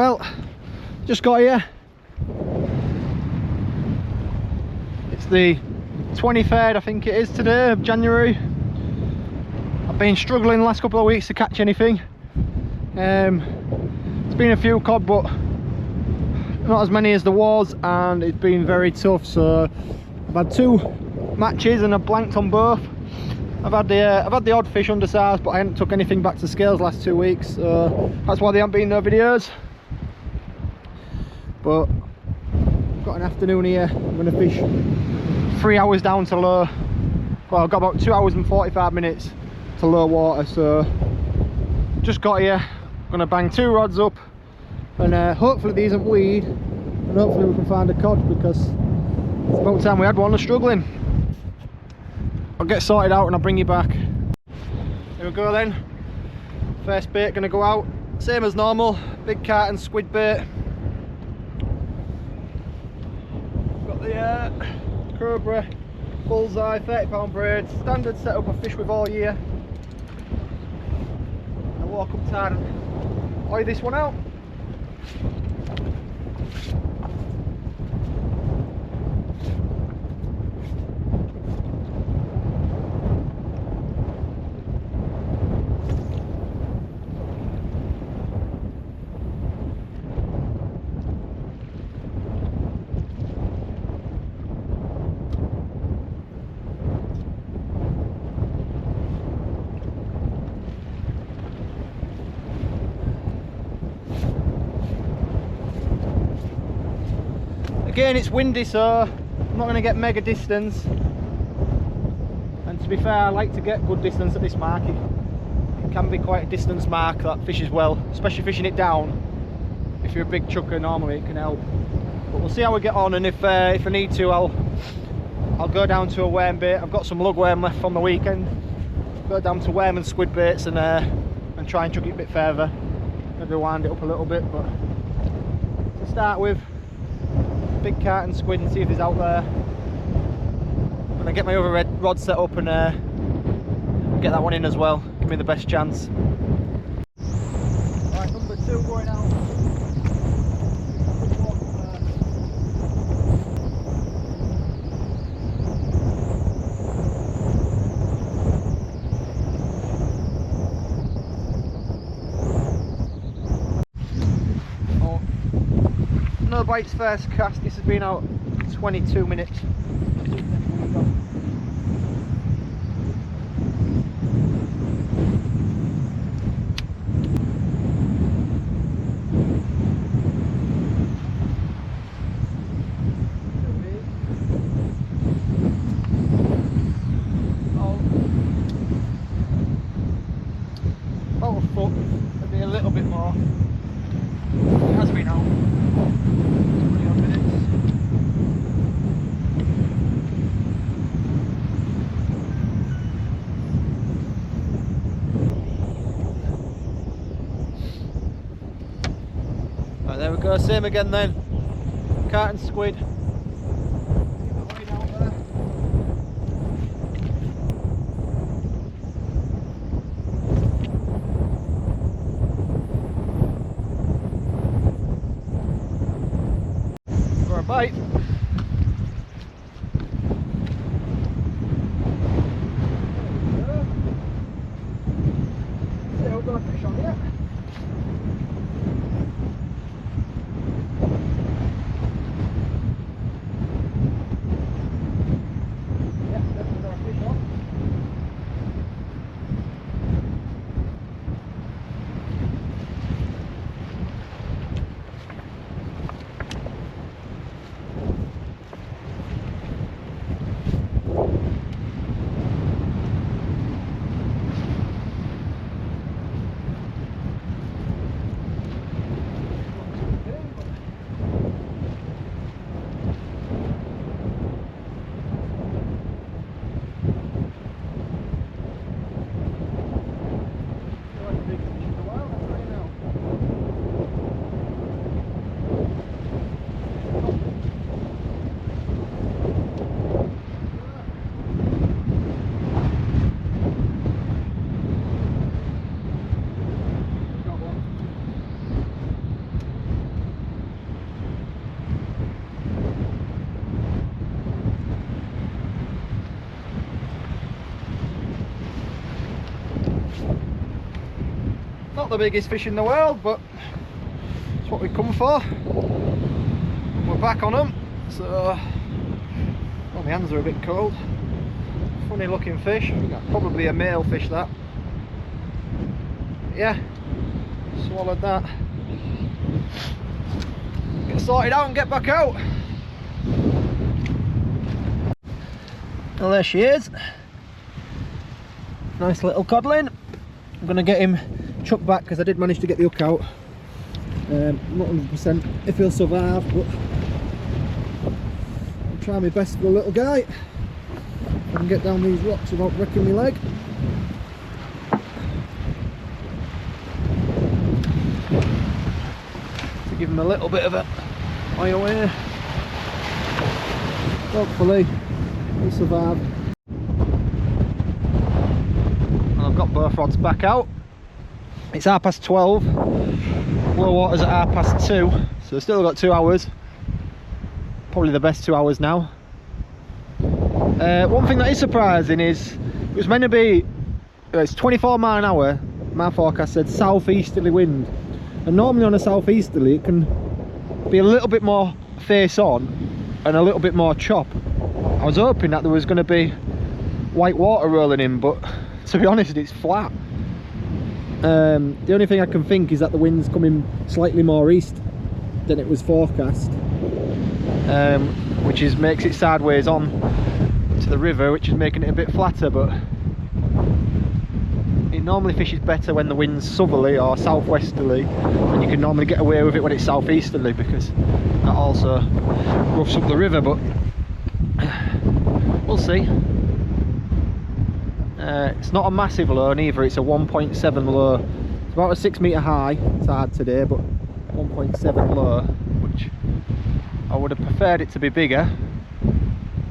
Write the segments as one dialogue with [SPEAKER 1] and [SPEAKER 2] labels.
[SPEAKER 1] Well, just got here. It's the 23rd, I think it is today, of January. I've been struggling the last couple of weeks to catch anything. It's been a few cod, but not as many as there was, and it's been very tough. So I've had 2 matches and I've blanked on both. I've had the odd fish undersized, but I haven't took anything back to scales last 2 weeks, so that's why there haven't been no videos. But I've got an afternoon here. I'm going to fish 3 hours down to low. Well, I've got about 2 hours and 45 minutes to low water, so just got here. I'm going to bang 2 rods up, and hopefully these isn't weed, and hopefully we can find a cod, because it's about time we had one. That's struggling. I'll get sorted out and I'll bring you back. Here we go then. First bait going to go out, same as normal, big carton squid bait. Got the Cobra Bullseye 30-pound braid, standard setup I fish with all year. I'll walk up tight and eye this one out. Again, it's windy, so I'm not going to get mega distance, and to be fair, I like to get good distance at this mark. It can be quite a distance mark that fishes well, especially fishing it down. If you're a big chucker, normally it can help, but we'll see how we get on, and if I need to, I'll go down to a worm bait. I've got some lugworm left from the weekend. Go down to worm and squid baits and try and chuck it a bit further, maybe wind it up a little bit. But to start with, big carton squid and see if he's out there. I'm gonna get my other red rod set up and get that one in as well. Give me the best chance. Right, number 2 going out. No bites first cast. This has been out 22 minutes. About a foot, maybe a little bit more. It has been out. Right, there we go, same again then. Carton squid. For a bite. Still got a fish on here. the biggest fish in the world, but it's what we come for. We're back on them, so well, my hands are a bit cold. Funny looking fish, probably a male fish that. Yeah, swallowed that. Get sorted out and get back out. Well, there she is. Nice little codling. I'm going to get him chucked back because I did manage to get the hook out. Not 100% if he'll survive, but I'll try my best for the little guy. If I can get down these rocks without wrecking my leg. To give him a little bit of a eye away. Hopefully he'll survive. And I've got both rods back out. It's 12:30. Low water's at 2:30, so I've still got 2 hours. Probably the best 2 hours now. One thing that is surprising is it was meant to be, it's 24 mile an hour. My forecast said southeasterly wind, and normally on a southeasterly it can be a little bit more face on and a little bit more chop. I was hoping that there was going to be white water rolling in, but to be honest, it's flat. The only thing I can think is that the wind's coming slightly more east than it was forecast, which makes it sideways on to the river, which is making it a bit flatter. But it normally fishes better when the wind's southerly or southwesterly, and you can normally get away with it when it's southeasterly, because that also roughs up the river. But we'll see. It's not a massive low neither, it's a 1.7 low. It's about a 6 metre high, it's hard today, but 1.7 low, which I would have preferred it to be bigger.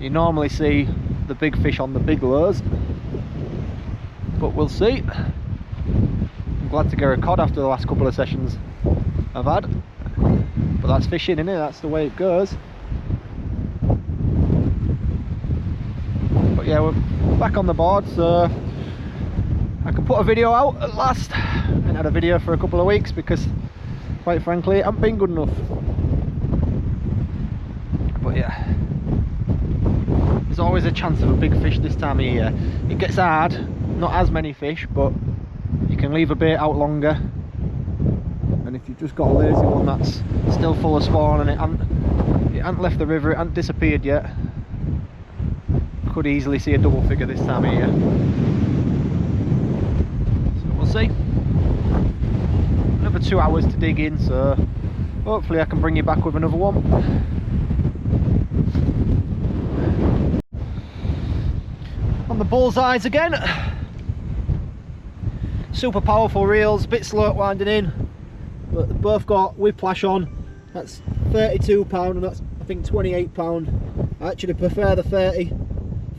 [SPEAKER 1] You normally see the big fish on the big lows, but we'll see. I'm glad to get a cod after the last couple of sessions I've had, but that's fishing, innit? That's the way it goes. But yeah, we're back on the board, so I can put a video out at last. I haven't had a video for a couple of weeks because, quite frankly, it hasn't been good enough. But yeah, there's always a chance of a big fish this time of year. It gets hard, not as many fish, but you can leave a bait out longer. And if you've just got a lazy one that's still full of spawn and it hasn't left the river, it hasn't disappeared yet, could easily see a double figure this time of year. So we'll see. Another 2 hours to dig in, so hopefully I can bring you back with another one. On the bullseyes again. Super powerful reels, a bit slow at winding in, but they've both got whiplash on. That's £32 and that's, I think, £28. I actually prefer the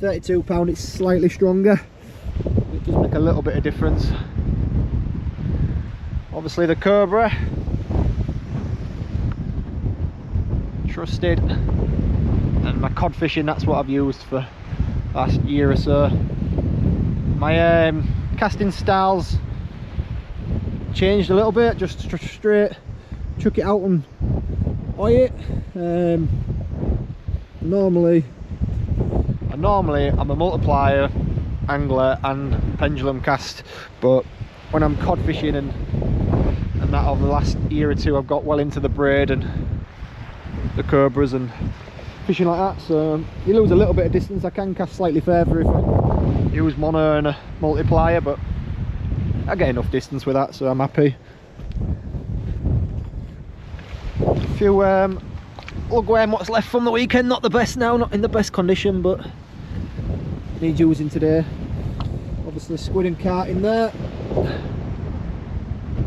[SPEAKER 1] £32, it's slightly stronger. It does make a little bit of difference. Obviously the Cobra, trusted, and my cod fishing, that's what I've used for the last year or so. My casting styles changed a little bit, just straight chuck it out and eye it. Normally I'm a multiplier, angler and pendulum cast, but when I'm cod fishing and that over the last year or two, I've got well into the braid and the Cobras and fishing like that, so you lose a little bit of distance. I can cast slightly further if I use mono and a multiplier, but I get enough distance with that, so I'm happy. A few lugworm what's left from the weekend, not the best now, not in the best condition, but need using today. Obviously squid and carp in there.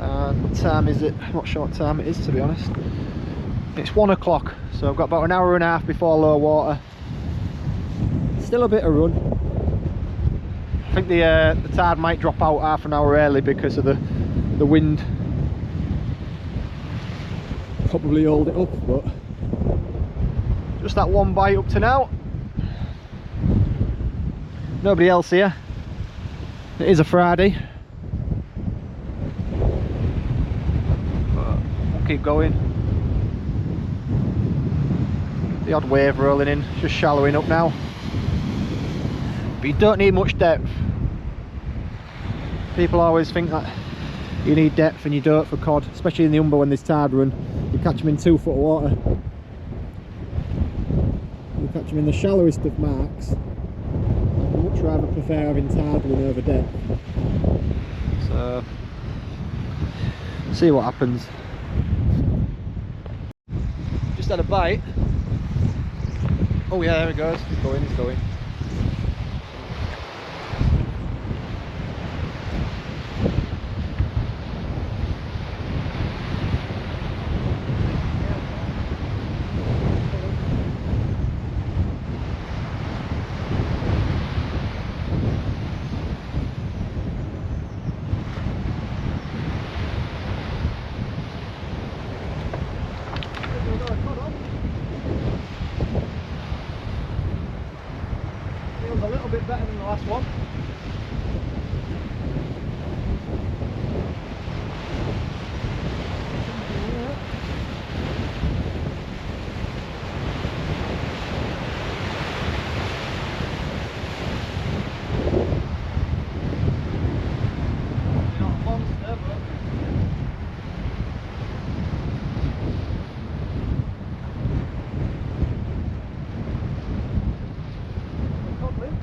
[SPEAKER 1] And what time is it? I'm not sure what time it is, to be honest. It's 1 o'clock, so I've got about an hour and a half before low water. Still a bit of run. I think the tide might drop out half an hour early because of the wind. Probably hold it up, but just that one bite up to now. Nobody else here. It is a Friday. keep going. The odd wave rolling in, just shallowing up now. But you don't need much depth. People always think that you need depth and you don't for cod, especially in the Humber when there's tide run. You catch them in 2 foot of water. You catch them in the shallowest of marks. I'd much rather prefer having tide run over depth. So, see what happens. Just had a bite. Oh yeah, there he goes. He's going, he's going. Feels a little bit better than the last one. Not a monster, but Codling.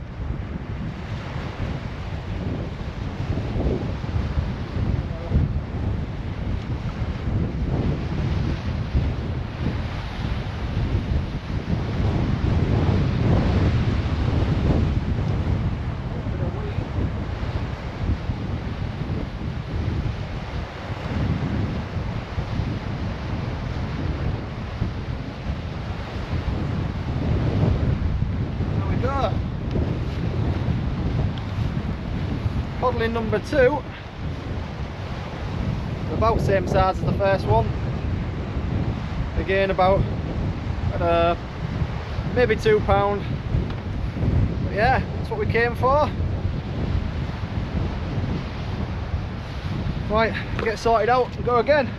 [SPEAKER 1] Codling number 2, about the same size as the first one. Again about maybe £2. But yeah, that's what we came for. Right, get sorted out and go again.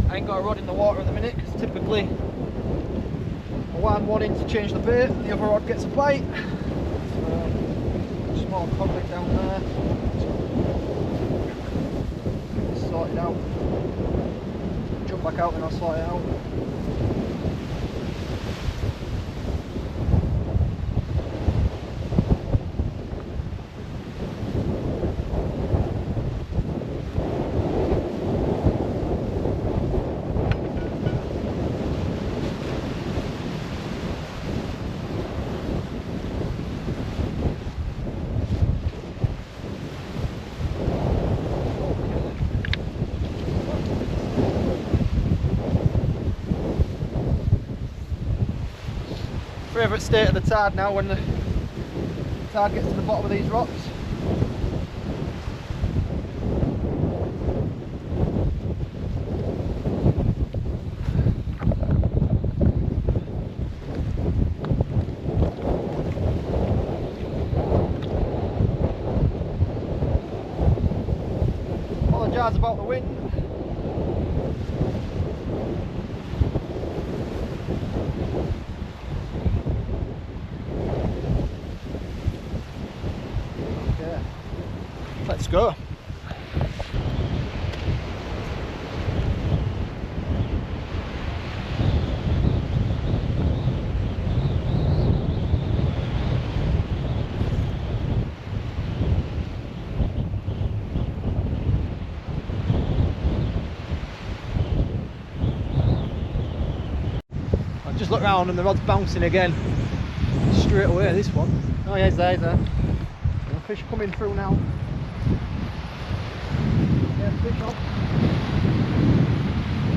[SPEAKER 1] I ain't got a rod in the water at the minute because typically I want one in to change the bait, the other rod gets a bite. So, small codling down there. Sort it out. Jump back out and I'll sort it out. Favourite state of the tide now when the tide gets to the bottom of these rocks. Apologise about the wind. Let's go. Just look round and the rod's bouncing again. Straight away, this one. Oh yeah, he's there, he's there. The fish coming through now. Yeah, fish on.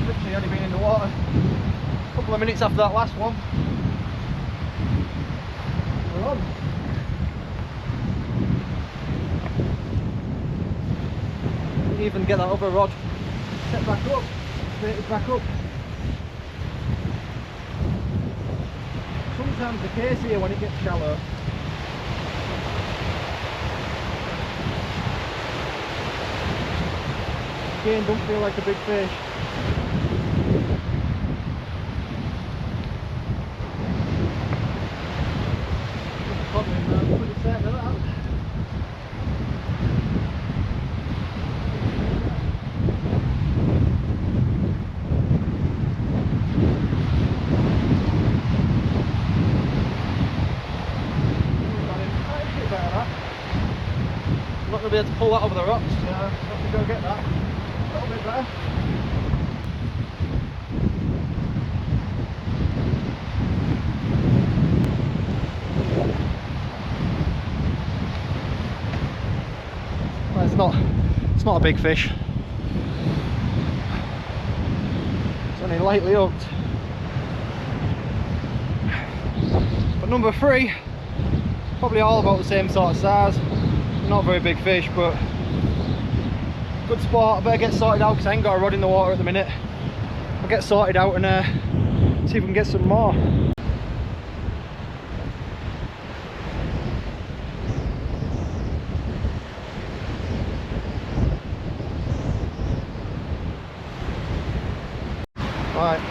[SPEAKER 1] Literally only been in the water a couple of minutes after that last one. We're on. Didn't even get that other rod set back up, straightened back up. Sometimes the case here when it gets shallow. Again, don't feel like a big fish. Codling, man, pretty set of that. I'm not going to be able to pull that over the rocks, so I have to go get that. A little bit better. Well, it's not a big fish. It's only lightly hooked. But number 3, probably all about the same sort of size. Not very big fish, but good spot. I better get sorted out because I ain't got a rod in the water at the minute. I'll get sorted out and see if we can get some more. Right.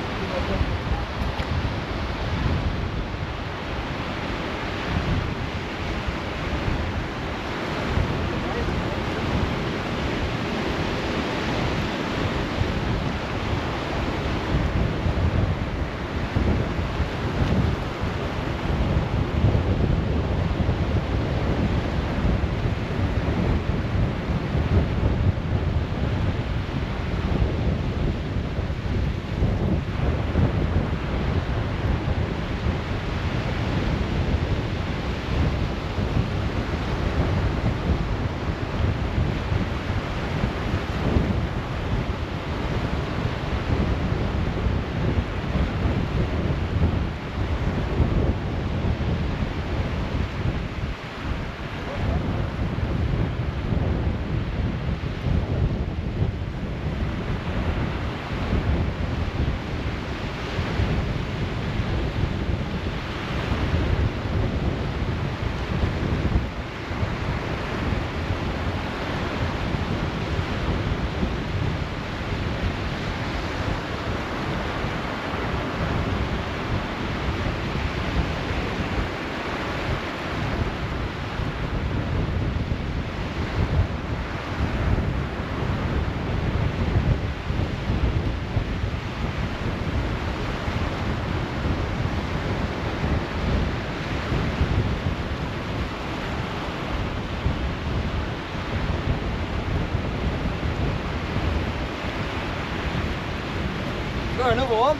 [SPEAKER 1] Got another one.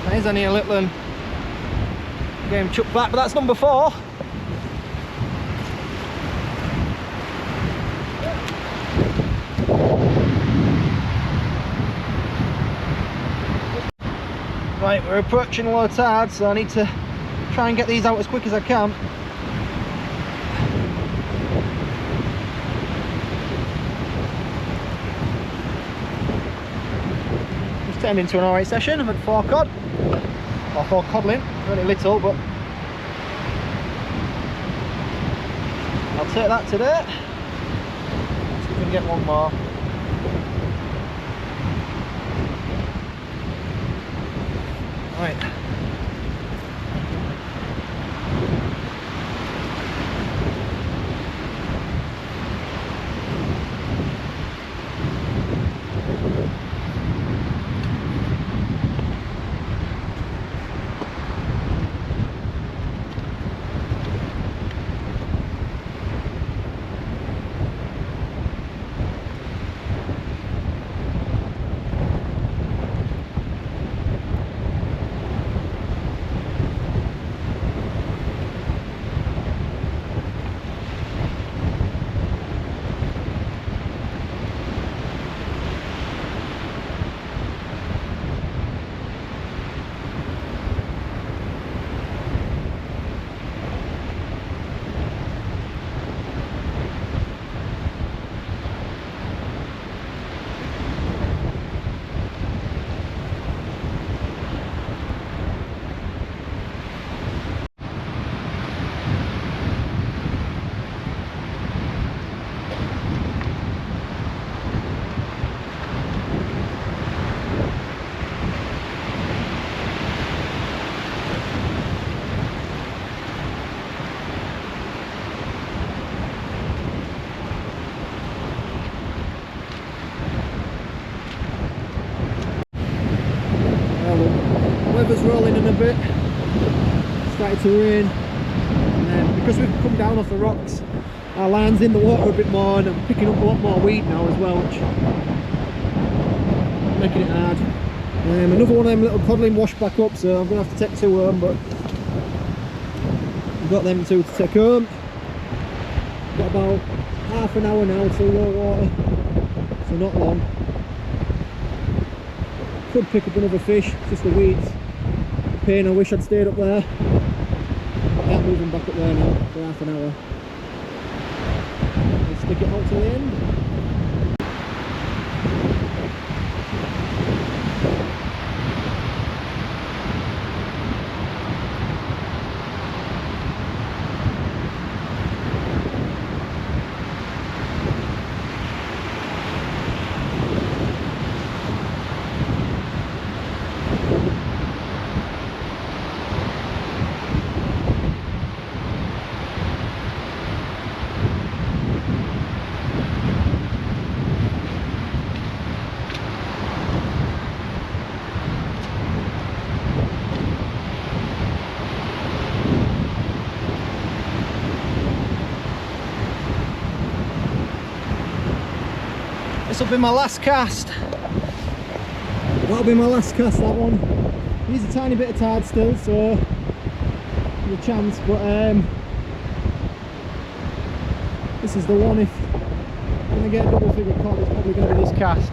[SPEAKER 1] There's only a little one. Get him chucked back, but that's number 4. Right, we're approaching low tide, so I need to try and get these out as quick as I can. It's turned into an alright session. I've had 4 cod, or 4 codling, really little, but I'll take that today. See if we can get one more. Right. falling a bit, started to rain, and because we've come down off the rocks, our line's in the water a bit more, and I'm picking up a lot more weed now as well, which is making it hard. Another one of them little codling washed back up, so I'm going to have to take two home, but I've got them two to take home. Got about half an hour now till low water, so not long. Could pick up another fish, just the weeds. Pain, I wish I'd stayed up there. I am moving back up there now for half an hour. I'll stick it out to the end. This will be my last cast. That'll be my last cast, that one. Needs a tiny bit of tide still, so there's a chance, but this is the one. If I'm going to get a double figure cod, it's probably going to be this cast.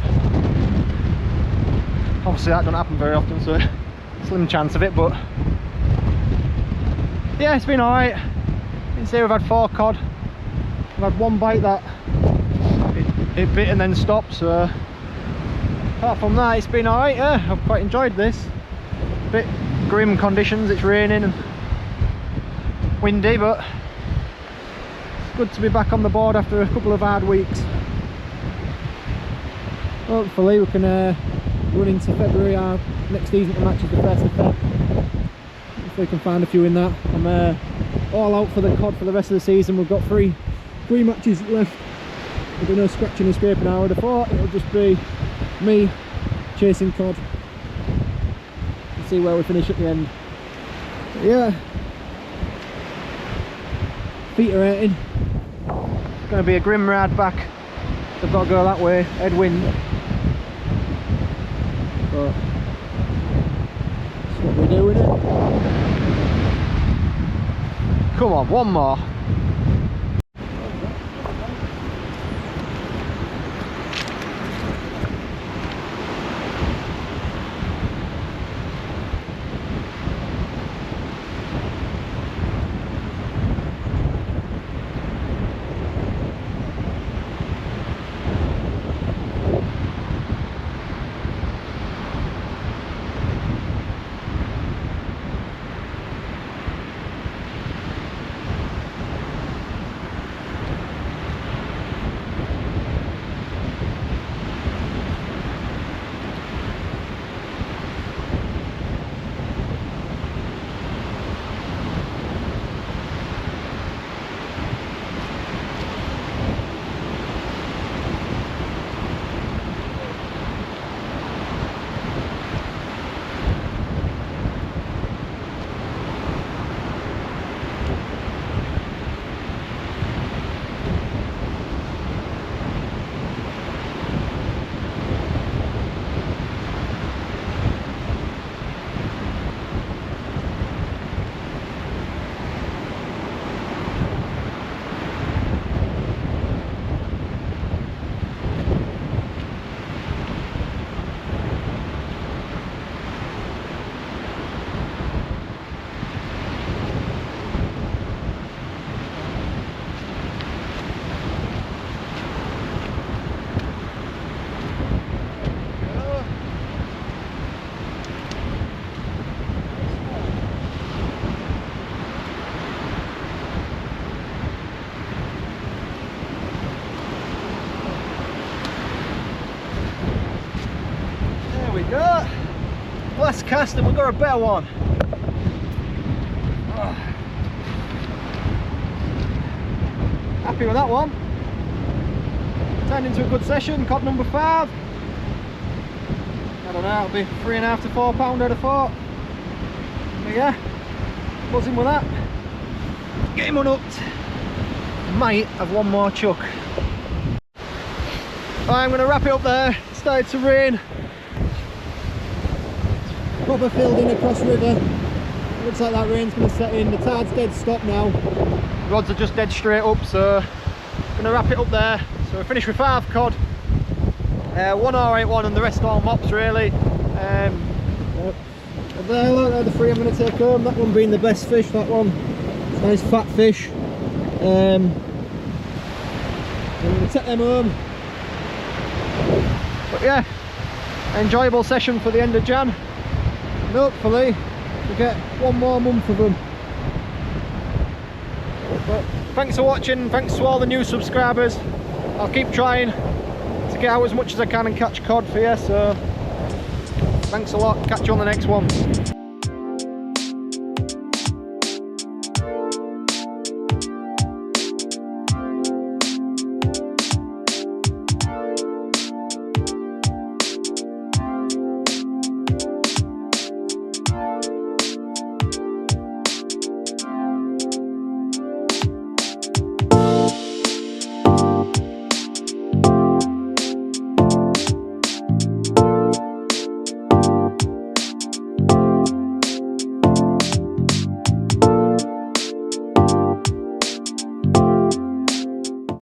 [SPEAKER 1] Obviously that doesn't happen very often, so slim chance of it, but yeah, it's been alright. You can see we've had 4 cod. We've had one bite that it bit and then stopped, so apart from that it's been alright. Yeah, I've quite enjoyed this. Bit grim conditions, it's raining and windy, but it's good to be back on the board after a couple of hard weeks. Hopefully we can run into February. Our next season match is the 1st of Feb. If we can find a few in that. I'm all out for the cod for the rest of the season. We've got three matches left. There'll be no scratching and scraping. I would have thought it'll just be me chasing cod and see where we finish at the end. But yeah, feet are hurting. It's going to be a grim ride back. I've got to go that way, headwind. But that's what we do with it. Come on, one more. Go. Last cast and we've got a better one. Oh. Happy with that one. Turned into a good session. Cod number 5. I don't know, it'll be £3.5 to £4 I'd have thought. But yeah, buzzing with that. Get him unhooked. Might have one more chuck. I'm going to wrap it up there. It started to rain. Proper filled in across river. Looks like that rain's going to set in. The tide's dead stop now. Rods are just dead straight up, so I'm going to wrap it up there. So we're finished with 5 cod. 1 R81 and the rest all mops really. There, look, the 3 I'm going to take home. That one being the best fish, that one. Nice fat fish. I'm going to take them home. But yeah, enjoyable session for the end of Jan. And hopefully we get one more month of them. But thanks for watching, thanks to all the new subscribers. I'll keep trying to get out as much as I can and catch cod for you, so thanks a lot, catch you on the next one.